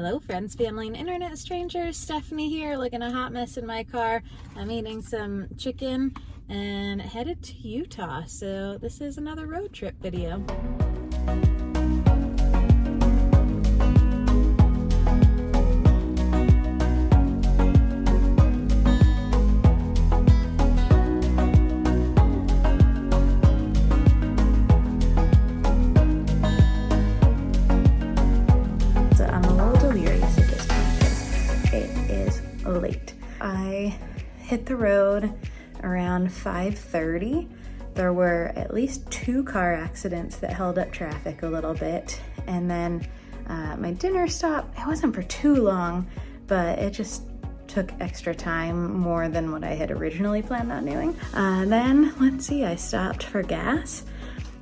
Hello friends, family, and internet strangers. Stephanie here, looking a hot mess in my car. I'm eating some chicken and headed to Utah. So this is another road trip video. Late. I hit the road around 5:30. There were at least 2 car accidents that held up traffic a little bit. And then my dinner stop, it wasn't for too long, but it just took extra time, more than what I had originally planned on doing. Then, let's see, I stopped for gas,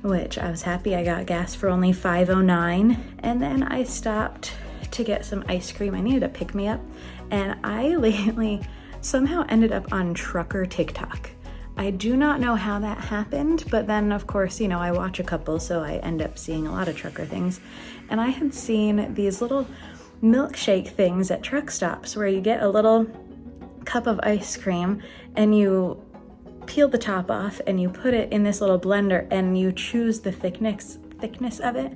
which I was happy I got gas for only $5.09. And then I stopped to get some ice cream. I needed a pick-me-up. And I lately somehow ended up on trucker TikTok. I do not know how that happened, but then of course, you know, I watch a couple, so I end up seeing a lot of trucker things. And I had seen these little milkshake things at truck stops where you get a little cup of ice cream and you peel the top off and you put it in this little blender and you choose the thickness of it,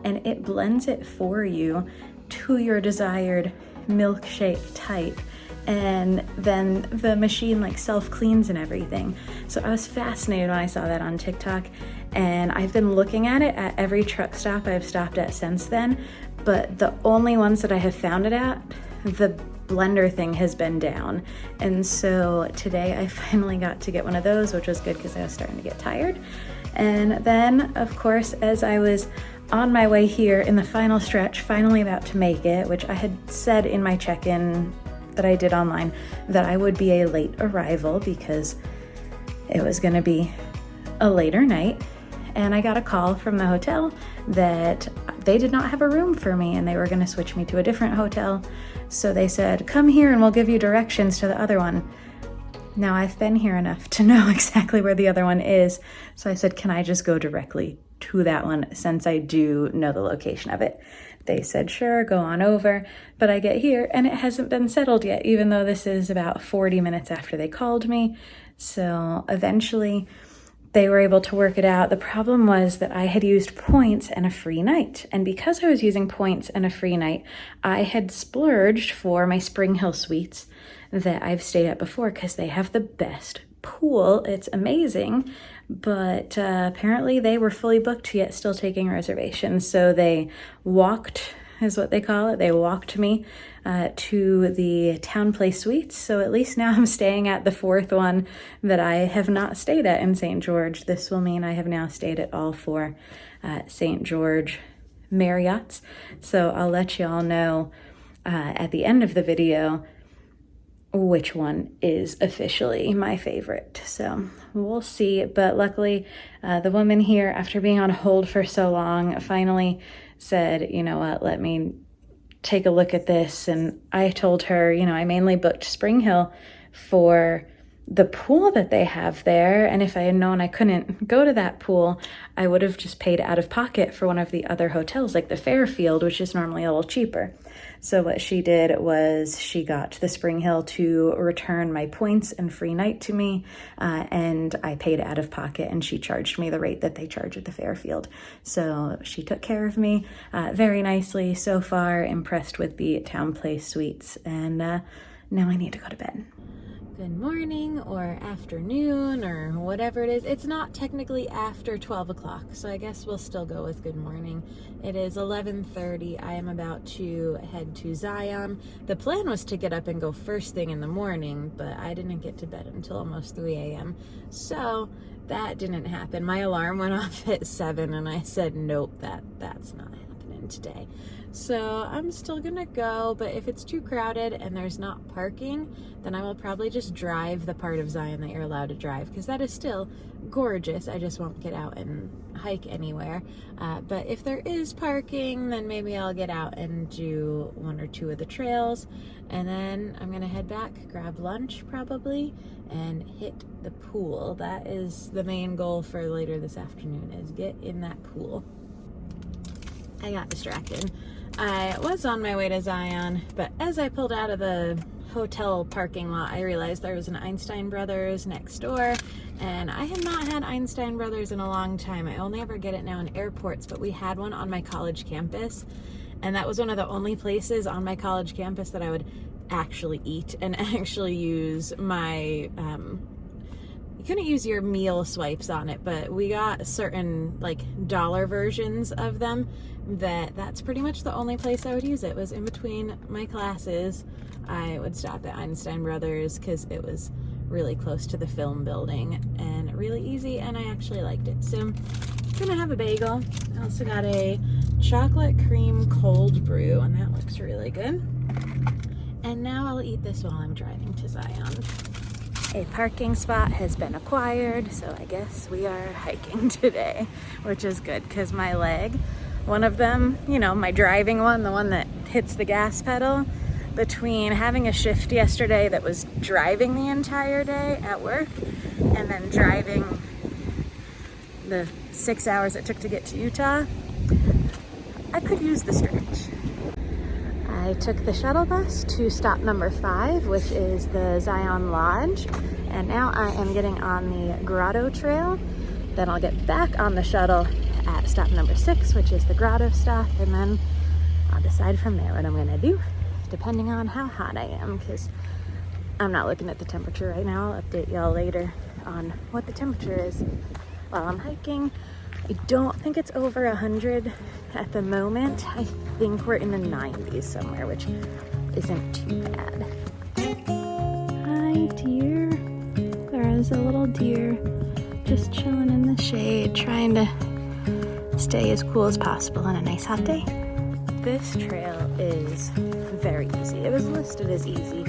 and it blends it for you to your desired milkshake type, and then the machine like self-cleans and everything. So I was fascinated when I saw that on TikTok, and I've been looking at it at every truck stop I've stopped at since then, but the only ones that I have found it at, the blender thing has been down. And so today I finally got to get one of those, which was good because I was starting to get tired. And then of course, as I was on my way here in the final stretch, finally about to make it, which I had said in my check-in that I did online that I would be a late arrival because it was gonna be a later night. And I got a call from the hotel that they did not have a room for me and they were gonna switch me to a different hotel. So they said, come here and we'll give you directions to the other one. Now I've been here enough to know exactly where the other one is. So I said, can I just go directly to that one since I do know the location of it? They said, sure, go on over. But I get here and it hasn't been settled yet, even though this is about 40 minutes after they called me. So eventually they were able to work it out. The problem was that I had used points and a free night. And because I was using points and a free night, I had splurged for my Spring Hill Suites that I've stayed at before because they have the best pool. It's amazing. But apparently they were fully booked yet still taking reservations. So they walked, is what they call it. They walked me to the Town Place Suites. So at least now I'm staying at the 4th one that I have not stayed at in St. George. This will mean I have now stayed at all 4 St. George Marriotts. So I'll let you all know at the end of the video which one is officially my favorite. So we'll see. But luckily, the woman here, after being on hold for so long, finally said, you know what, let me take a look at this. And I told her, you know, I mainly booked Spring Hill for the pool that they have there. And if I had known I couldn't go to that pool, I would have just paid out of pocket for one of the other hotels, like the Fairfield, which is normally a little cheaper. So what she did was she got the Spring Hill to return my points and free night to me, and I paid out of pocket, and she charged me the rate that they charge at the Fairfield. So she took care of me very nicely. So far, impressed with the Town Place Suites, and now I need to go to bed. Good morning or afternoon or whatever it is. It's not technically after 12 o'clock, so I guess we'll still go with good morning. It is 11:30. I am about to head to Zion. The plan was to get up and go first thing in the morning, but I didn't get to bed until almost 3 a.m. So that didn't happen. My alarm went off at 7 and I said, nope, that's not happening today. So I'm still gonna go, but if it's too crowded and there's not parking, then I will probably just drive the part of Zion that you're allowed to drive, because that is still gorgeous. I just won't get out and hike anywhere. But if there is parking, then maybe I'll get out and do 1 or 2 of the trails, and then I'm gonna head back, grab lunch probably, and hit the pool. That is the main goal for later this afternoon, is get in that pool. I got distracted. I was on my way to Zion, but as I pulled out of the hotel parking lot, I realized there was an Einstein Brothers next door, and I have not had Einstein Brothers in a long time. I only ever get it now in airports, but we had one on my college campus, and that was one of the only places on my college campus that I would actually eat and actually use my you couldn't use your meal swipes on it, but we got certain like dollar versions of them that's pretty much the only place I would use it. Was in between my classes. I would stop at Einstein Brothers because it was really close to the film building and really easy, and I actually liked it. So I'm gonna have a bagel. I also got a chocolate cream cold brew, and that looks really good. And now I'll eat this while I'm driving to Zion. A parking spot has been acquired, so I guess we are hiking today, which is good because my leg, one of them, you know, my driving one, the one that hits the gas pedal, between having a shift yesterday that was driving the entire day at work and then driving the 6 hours it took to get to Utah, I could use the stretch. I took the shuttle bus to stop number 5, which is the Zion Lodge, and now I am getting on the Grotto Trail. Then I'll get back on the shuttle at stop number 6, which is the Grotto stop, and then I'll decide from there what I'm gonna do, depending on how hot I am, because I'm not looking at the temperature right now. I'll update y'all later on what the temperature is while I'm hiking. I don't think it's over 100 at the moment. I think we're in the 90s somewhere, which isn't too bad. Hi, deer. There is a little deer just chilling in the shade, trying to stay as cool as possible on a nice hot day. This trail is very easy. It was listed as easy,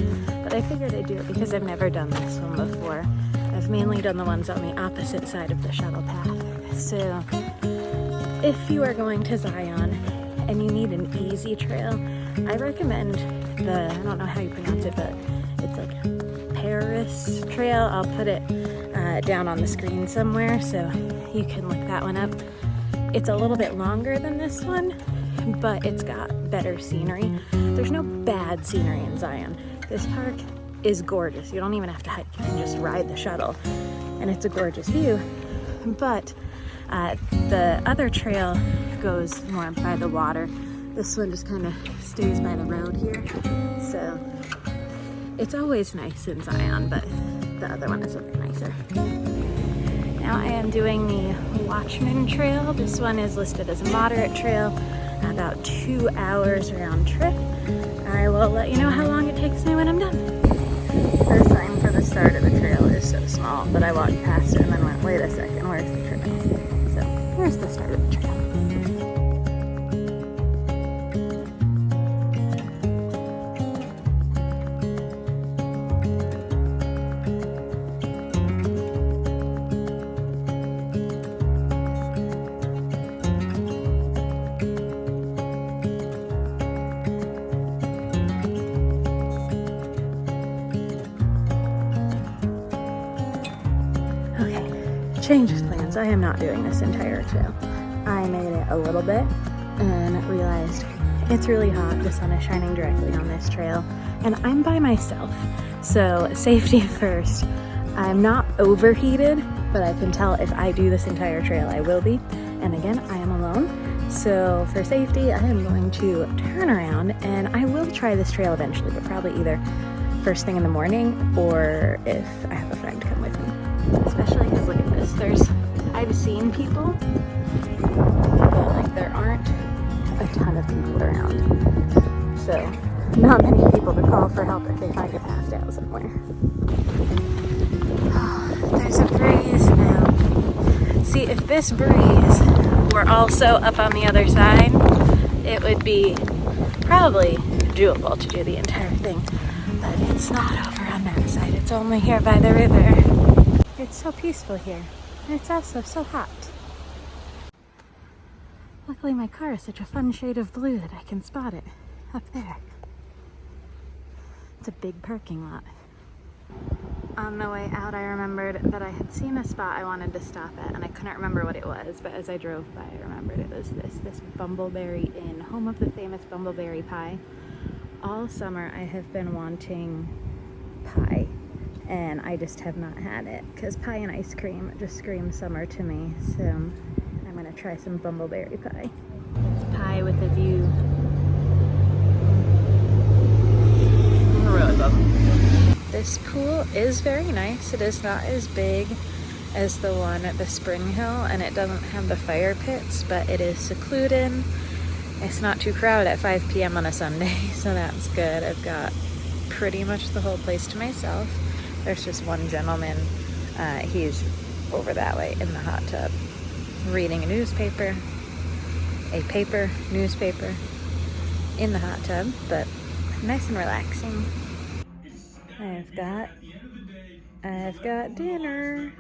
but I figured I'd do it because I've never done this one before. I've mainly done the ones on the opposite side of the shuttle path. So if you are going to Zion and you need an easy trail, I recommend I don't know how you pronounce it, but it's like Paris Trail. I'll put it down on the screen somewhere so you can look that one up. It's a little bit longer than this one, but it's got better scenery. There's no bad scenery in Zion. This park is gorgeous. You don't even have to hike. You can just ride the shuttle, and it's a gorgeous view. But the other trail goes more by the water. This one just kind of stays by the road here. So it's always nice in Zion, but the other one is a bit nicer. Now I am doing the Watchman Trail. This one is listed as a moderate trail, about 2 hours round trip. I will let you know how long it takes me when I'm done. The sign for the start of the trail is so small, but I walked past it and then went, wait a second, where's the trail? So here's the start of the trail. Change of plans. I am not doing this entire trail. I made it a little bit and realized it's really hot. The sun is shining directly on this trail and I'm by myself. So safety first. I'm not overheated, but I can tell if I do this entire trail, I will be. And again, I am alone. So for safety, I am going to turn around and I will try this trail eventually, but probably either first thing in the morning or if I have a friend come with me. Especially because look at this, I've seen people, but like there aren't a ton of people around. So not many people to call for help if they find you passed out somewhere. There's a breeze now. See, if this breeze were also up on the other side, it would be probably doable to do the entire thing. But it's not over on that side, it's only here by the river. It's so peaceful here, and it's also so hot. Luckily my car is such a fun shade of blue that I can spot it up there. It's a big parking lot. On the way out, I remembered that I had seen a spot I wanted to stop at, and I couldn't remember what it was, but as I drove by, I remembered it was this Bumbleberry Inn, home of the famous Bumbleberry pie. All summer, I have been wanting pie, and I just have not had it, because pie and ice cream just scream summer to me, so I'm gonna try some Bumbleberry pie. It's pie with a view. I really love it. This pool is very nice. It is not as big as the one at the Spring Hill, and it doesn't have the fire pits, but it is secluded. It's not too crowded at 5 p.m. on a Sunday, so that's good. I've got pretty much the whole place to myself. There's just one gentleman. He's over that way in the hot tub, reading a newspaper, newspaper in the hot tub, but nice and relaxing. I've got dinner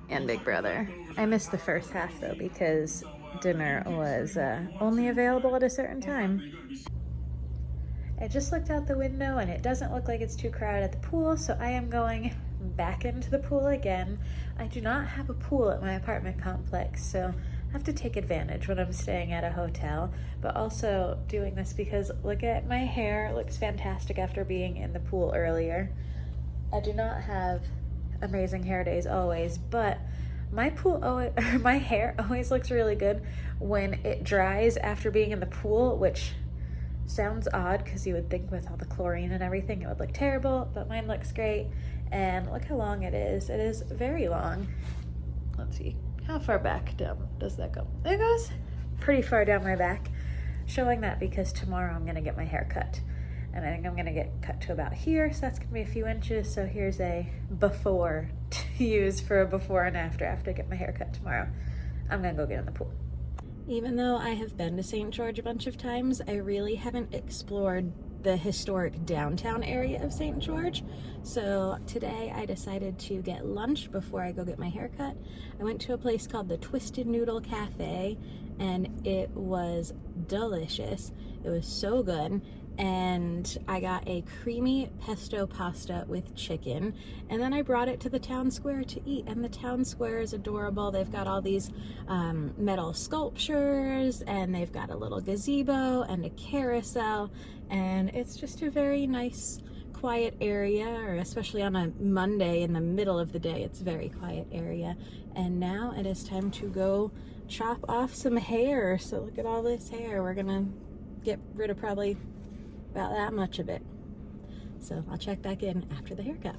and Big Brother. I missed the first half though because dinner was only available at a certain time. I just looked out the window and it doesn't look like it's too crowded at the pool, so I am going back into the pool again. I do not have a pool at my apartment complex, so I have to take advantage when I'm staying at a hotel, but also doing this because look at my hair. It looks fantastic after being in the pool earlier. I do not have amazing hair days always, but my hair always looks really good when it dries after being in the pool, which sounds odd because you would think with all the chlorine and everything it would look terrible, but mine looks great. And look how long it is. It is very long. Let's see. How far back down does that go? It goes pretty far down my back, showing that because tomorrow I'm gonna get my hair cut. And I think I'm gonna get cut to about here, so that's gonna be a few inches. So here's a before to use for a before and after I get my hair cut tomorrow. I'm gonna go get in the pool. Even though I have been to St. George a bunch of times, I really haven't explored the historic downtown area of St. George. So today I decided to get lunch before I go get my hair cut. I went to a place called the Twisted Noodle Cafe and it was delicious. It was so good. And I got a creamy pesto pasta with chicken, and then I brought it to the town square to eat, and the town square is adorable. They've got all these metal sculptures, and they've got a little gazebo and a carousel, and it's just a very nice quiet area, or especially on a Monday in the middle of the day, it's a very quiet area. And now it is time to go chop off some hair. So look at all this hair. We're gonna get rid of probably about that much of it. So I'll check back in after the haircut.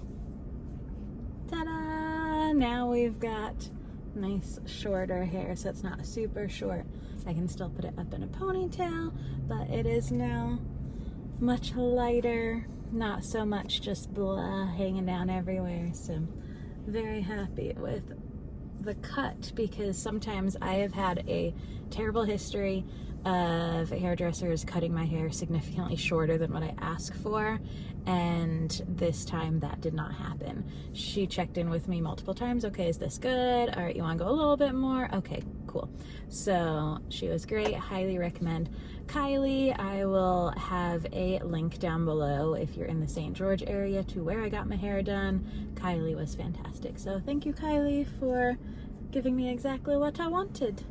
Ta-da! Now we've got nice shorter hair, so it's not super short. I can still put it up in a ponytail, but it is now much lighter, not so much just blah hanging down everywhere. So very happy with the cut, because sometimes I have had a terrible history of hairdressers cutting my hair significantly shorter than what I ask for, and this time that did not happen. She checked in with me multiple times. Okay, is this good? All right, you want to go a little bit more? Okay, cool. So she was great. Highly recommend Kylie. I will have a link down below if you're in the St. George area to where I got my hair done. Kylie was fantastic. So thank you, Kylie, for giving me exactly what I wanted.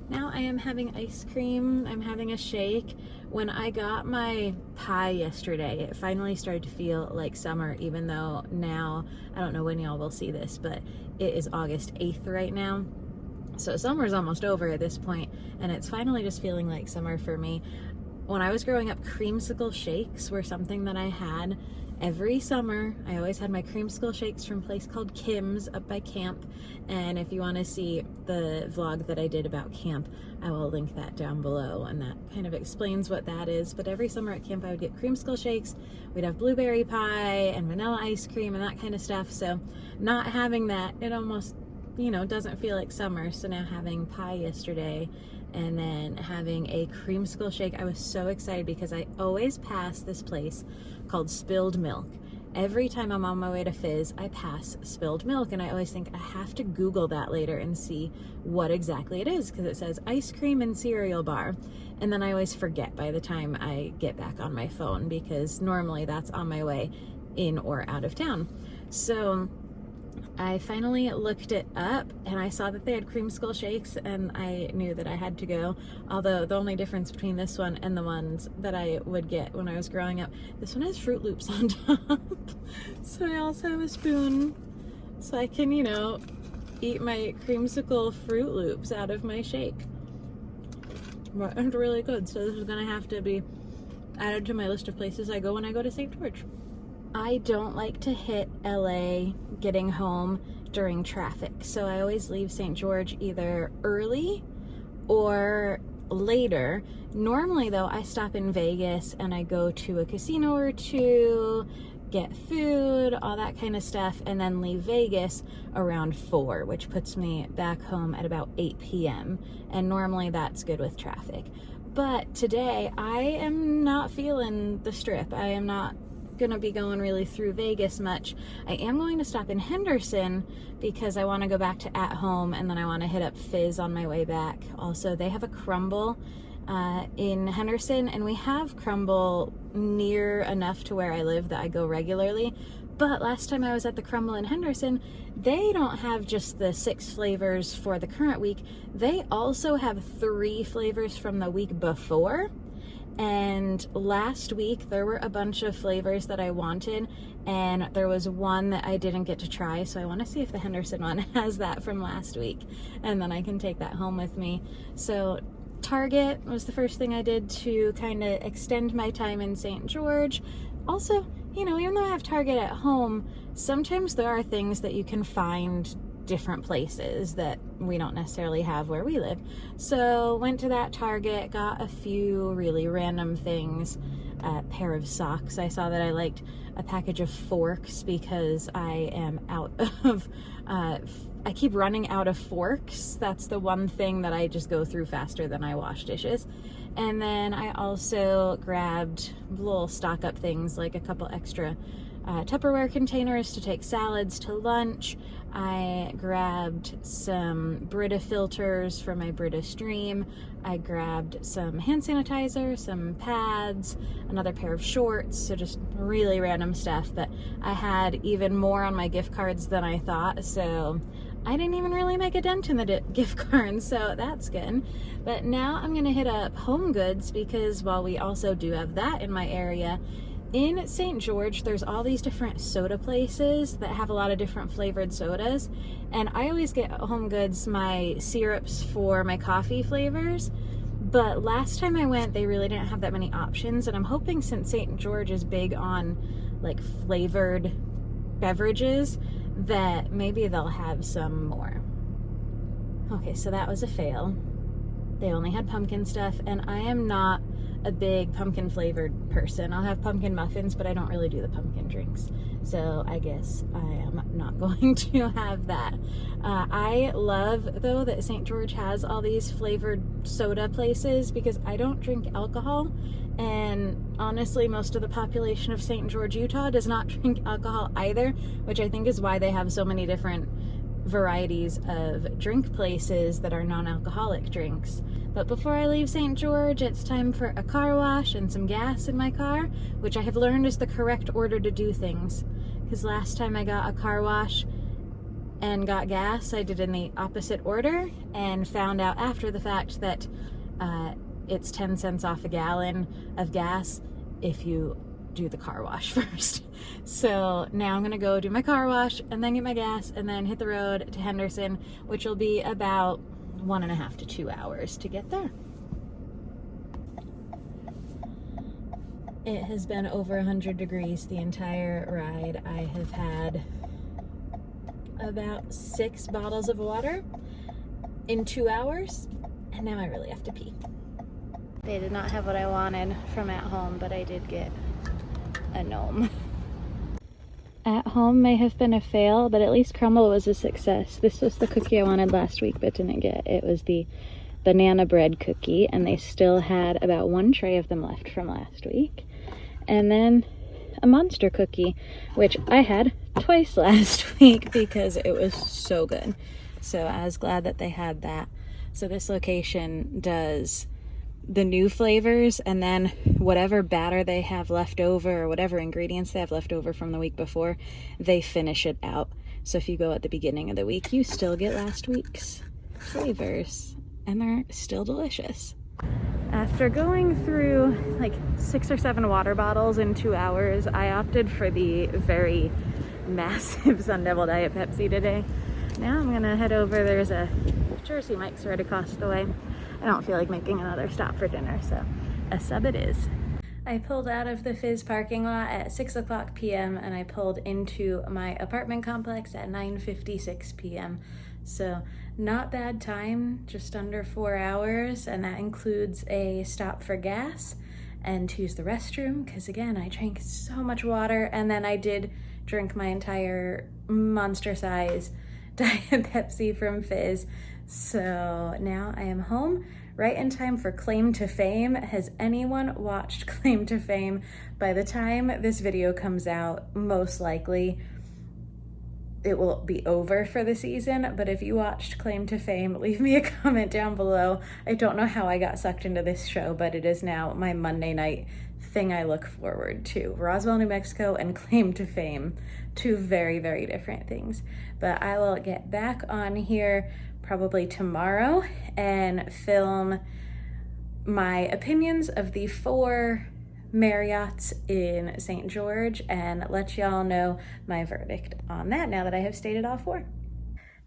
Now I am having ice cream. I'm having a shake. When I got my pie yesterday, it finally started to feel like summer, even though now, I don't know when y'all will see this, but it is August 8th right now. So summer's almost over at this point, and it's finally just feeling like summer for me. When I was growing up, creamsicle shakes were something that I had every summer. I always had my creamsicle shakes from a place called Kim's up by camp, and if you want to see the vlog that I did about camp, I will link that down below, and that kind of explains what that is. But every summer at camp I would get creamsicle shakes. We'd have blueberry pie and vanilla ice cream and that kind of stuff. So not having that, it almost, you know, doesn't feel like summer. So now having pie yesterday and then having a creamsicle shake, I was so excited because I always pass this place called Spilled Milk. Every time I'm on my way to Fizz, I pass Spilled Milk, and I always think I have to Google that later and see what exactly it is, because it says ice cream and cereal bar, and then I always forget by the time I get back on my phone, because normally that's on my way in or out of town. So I finally looked it up and I saw that they had creamsicle shakes, and I knew that I had to go. Although the only difference between this one and the ones that I would get when I was growing up, this one has Fruit Loops on top. So I also have a spoon so I can, you know, eat my creamsicle Fruit Loops out of my shake. But it's really good. So this is gonna have to be added to my list of places I go when I go to St. George. I don't like to hit LA getting home during traffic, so I always leave St. George either early or later. Normally though, I stop in Vegas and I go to a casino or two, get food, all that kind of stuff, and then leave Vegas around 4, which puts me back home at about 8 p.m. And normally that's good with traffic. But today I am not feeling the Strip. I am not gonna be going really through Vegas much. I am going to stop in Henderson because I want to go back to At Home, and then I want to hit up Fizz on my way back. Also, they have a Crumble in Henderson, and we have Crumble near enough to where I live that I go regularly. But last time I was at the Crumble in Henderson, they don't have just the 6 flavors for the current week. They also have 3 flavors from the week before. And last week there were a bunch of flavors that I wanted, and there was one that I didn't get to try, so I want to see if the Henderson one has that from last week, and then I can take that home with me. So Target was the first thing I did to kind of extend my time in St. George. Also, you know, even though I have Target at home, sometimes there are things that you can find different places that we don't necessarily have where we live. So went to that Target, got a few really random things, a pair of socks. I saw that I liked a package of forks because I am out of, I keep running out of forks. That's the one thing that I just go through faster than I wash dishes. And then I also grabbed little stock up things like a couple extra Tupperware containers to take salads to lunch. I grabbed some Brita filters for my Brita Stream. I grabbed some hand sanitizer, some pads, another pair of shorts, so just really random stuff. But I had even more on my gift cards than I thought, so I didn't even really make a dent in the gift cards, so that's good. But now I'm gonna hit up Home Goods, because while we also do have that in my area, in St. George, there's all these different soda places that have a lot of different flavored sodas. And I always get at Home Goods my syrups for my coffee flavors. But last time I went, they really didn't have that many options. And I'm hoping, since St. George is big on like flavored beverages, that maybe they'll have some more. Okay, so that was a fail. They only had pumpkin stuff, and I am not a big pumpkin flavored person. I'll have pumpkin muffins, but I don't really do the pumpkin drinks. So I guess I am not going to have that. I love, though, that St. George has all these flavored soda places, because I don't drink alcohol. And honestly, most of the population of St. George, Utah does not drink alcohol either, which I think is why they have so many different varieties of drink places that are non-alcoholic drinks. But before I leave St. George, it's time for a car wash and some gas in my car, which I have learned is the correct order to do things. Because last time I got a car wash and got gas, I did in the opposite order, and found out after the fact that it's 10 cents off a gallon of gas if you do the car wash first. So now I'm gonna go do my car wash and then get my gas and then hit the road to Henderson, which will be about 1.5 to 2 hours to get there. It has been over 100 degrees the entire ride. I have had about 6 bottles of water in 2 hours, and now I really have to pee. They did not have what I wanted from At Home, but I did get a gnome. At Home may have been a fail, but at least Crumble was a success. This was the cookie I wanted last week but didn't get. It was the banana bread cookie, and they still had about 1 tray of them left from last week. And then a monster cookie, which I had twice last week because it was so good. So I was glad that they had that. So this location does the new flavors, and then whatever batter they have left over or whatever ingredients they have left over from the week before, they finish it out. So if you go at the beginning of the week, you still get last week's flavors, and they're still delicious. After going through like 6 or 7 water bottles in 2 hours, I opted for the very massive Sun Devil Diet Pepsi today. Now I'm gonna head over. There's a Jersey Mike's right across the way. I don't feel like making another stop for dinner, so a sub it is. I pulled out of the Fizz parking lot at 6:00 p.m. and I pulled into my apartment complex at 9:56 p.m. So not bad time, just under 4 hours, and that includes a stop for gas and to use the restroom, because again, I drank so much water, and then I did drink my entire monster size Diet Pepsi from Fizz. So now I am home, right in time for Claim to Fame. Has anyone watched Claim to Fame? By the time this video comes out, most likely it will be over for the season, but if you watched Claim to Fame, leave me a comment down below. I don't know how I got sucked into this show, but it is now my Monday night thing I look forward to. Roswell, New Mexico and Claim to Fame, 2 very, very different things. But I will get back on here probably tomorrow and film my opinions of the 4 Marriotts in St. George and let y'all know my verdict on that now that I have stated all 4.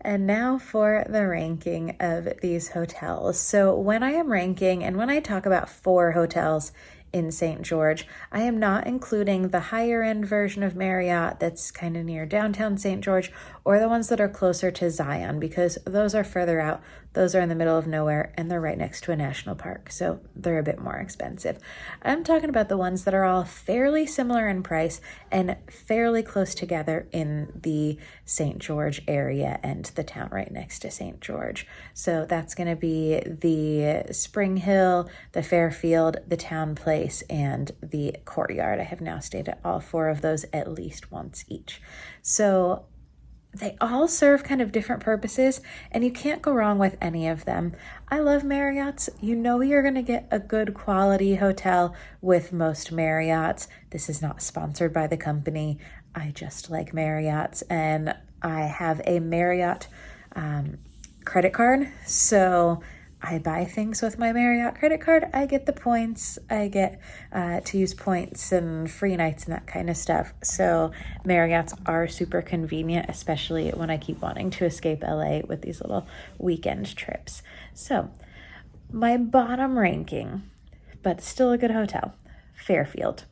And now for the ranking of these hotels. So when I am ranking and when I talk about 4 hotels in St. George, I am not including the higher end version of Marriott that's kind of near downtown St. George, or the ones that are closer to Zion, because those are further out. Those are in the middle of nowhere and they're right next to a national park, so they're a bit more expensive. I'm talking about the ones that are all fairly similar in price and fairly close together in the St. George area and the town right next to St. George. So that's going to be the Spring Hill, the Fairfield, the Town Place, and the Courtyard. I have now stayed at all 4 of those at least once each. So they all serve kind of different purposes, and you can't go wrong with any of them. I love Marriotts. You know you're going to get a good quality hotel with most Marriotts. This is not sponsored by the company. I just like Marriotts, and I have a Marriott credit card, so I buy things with my Marriott credit card. I get the points. I get to use points and free nights and that kind of stuff. So Marriotts are super convenient, especially when I keep wanting to escape LA with these little weekend trips. So my bottom ranking, but still a good hotel, Fairfield.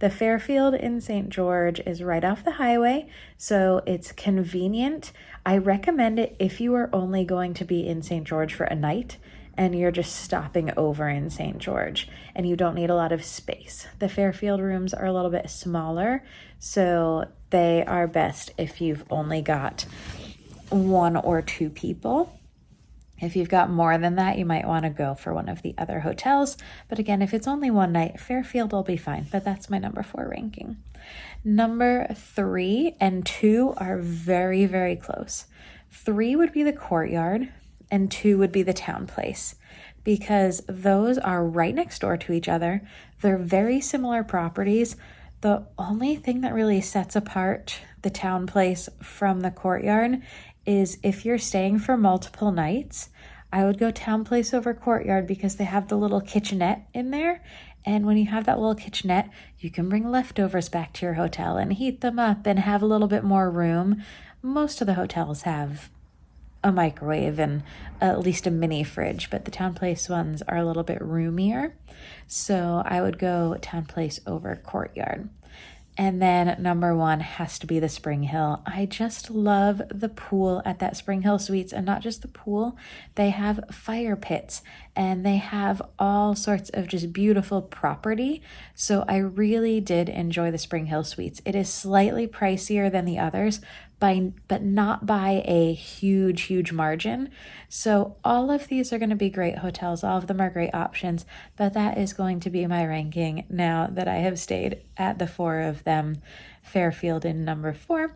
The Fairfield in St. George is right off the highway, so it's convenient. I recommend it if you are only going to be in St. George for a night and you're just stopping over in St. George and you don't need a lot of space. The Fairfield rooms are a little bit smaller, so they are best if you've only got 1 or 2 people. If you've got more than that, you might want to go for one of the other hotels. But again, if it's only one night, Fairfield will be fine. But that's my number 4 ranking. Number 3 and 2 are very, very close. 3 would be the Courtyard and 2 would be the Town Place, because those are right next door to each other. They're very similar properties. The only thing that really sets apart the Town Place from the Courtyard is if you're staying for multiple nights, I would go Town Place over Courtyard because they have the little kitchenette in there. And when you have that little kitchenette, you can bring leftovers back to your hotel and heat them up and have a little bit more room. Most of the hotels have a microwave and at least a mini fridge, but the Town Place ones are a little bit roomier. So I would go Town Place over Courtyard. And then number 1 has to be the Spring Hill. I just love the pool at that Spring Hill Suites, and not just the pool. They have fire pits and they have all sorts of just beautiful property. So I really did enjoy the Spring Hill Suites. It is slightly pricier than the others, but not by a huge, huge margin. So all of these are going to be great hotels. All of them are great options, but that is going to be my ranking now that I have stayed at the 4 of them. Fairfield in number 4,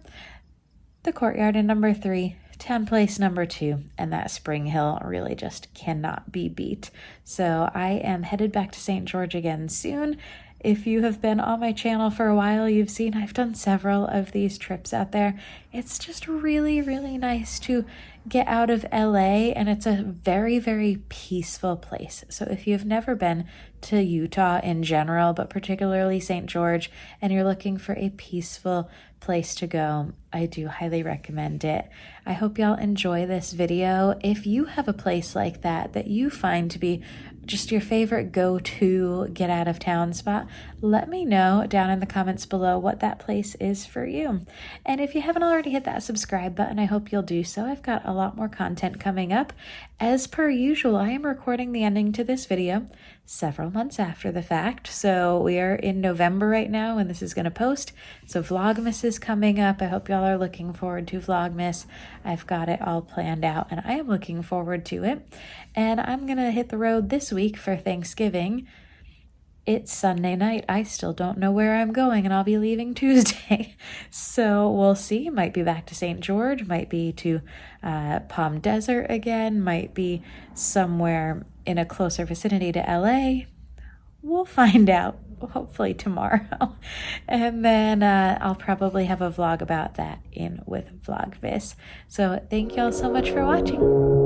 the Courtyard in number 3, town place number 2, and that Spring Hill really just cannot be beat. So I am headed back to St. George again soon. If you have been on my channel for a while, you've seen I've done several of these trips out there. It's just really, really nice to get out of LA, and it's a very, very peaceful place. So if you've never been to Utah in general, but particularly St. George, and you're looking for a peaceful place to go, I do highly recommend it. I hope y'all enjoy this video. If you have a place like that that you find to be just your favorite go-to get out of town spot, let me know down in the comments below what that place is for you. And if you haven't already hit that subscribe button, I hope you'll do so. I've got a lot more content coming up. As per usual, I am recording the ending to this video several months after the fact. So we are in November right now when this is going to post. So Vlogmas is coming up. I hope y'all are looking forward to Vlogmas. I've got it all planned out and I am looking forward to it. And I'm going to hit the road this week for Thanksgiving. It's Sunday night. I still don't know where I'm going, and I'll be leaving Tuesday. So we'll see. Might be back to St. George, might be to Palm Desert again, might be somewhere in a closer vicinity to LA. We'll find out, hopefully tomorrow. And then I'll probably have a vlog about that in with Vlogmas. So thank y'all so much for watching.